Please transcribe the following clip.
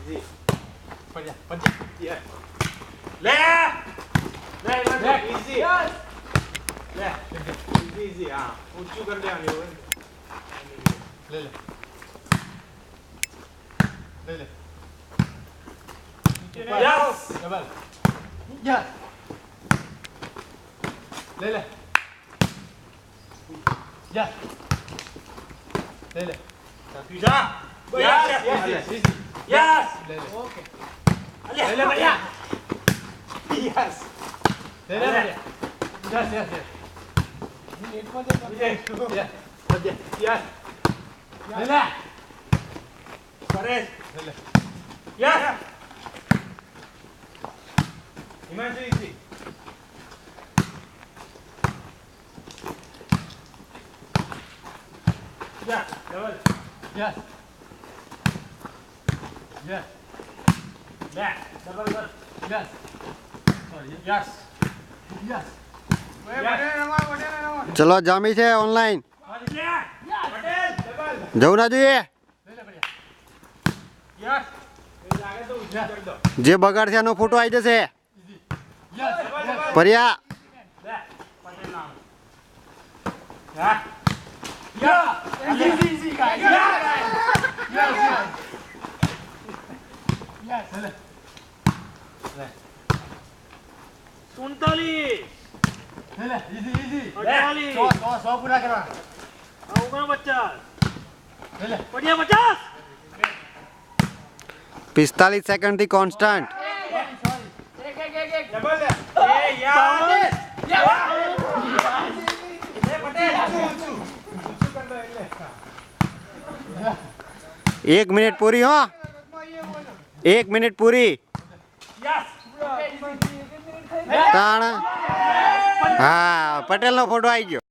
easy. પડ્યા Yeah. લે easy. Yes લે easy હા ઊંચું કરી દેવાનું એવું લે લે લે લે Yes. ડબલ યસ લે લે યસ લે લે pizza yes yes yes yes yes yes લે લે ઓકે લે લે પડ્યા yes લે લે પડ્યા યસ યસ યસ વિજય યસ yes લે લે પરેશ લે લે yes Himanshu easy yeah double yes yes લે double કર યસ સોરી યસ યસ ચલો જામી છે ઓનલાઈન પટેલ double જવું ના જોઈએ લે લે પડ્યા yes લાગે તો ઊંચું કરી દો જે બગાડશે એનો ફોટો આવી જશે યસ યસ પર્યા લે પટેલ નામ હા યા easy easy guys yes yes yes લે લે 47 લે લે easy easy 48 100 પૂરા કરવા 49 લે લે પડ્યા 50 45 સેકન્ડથી કોન્સ્ટન્ટ ડબલ એ યાર એ પટેલ ઊંચું કર દો એટલે 1 મિનિટ પૂરી હો 1 મિનિટ પૂરી યસ તાણ હા પટેલનો ફોટો આવી ગયો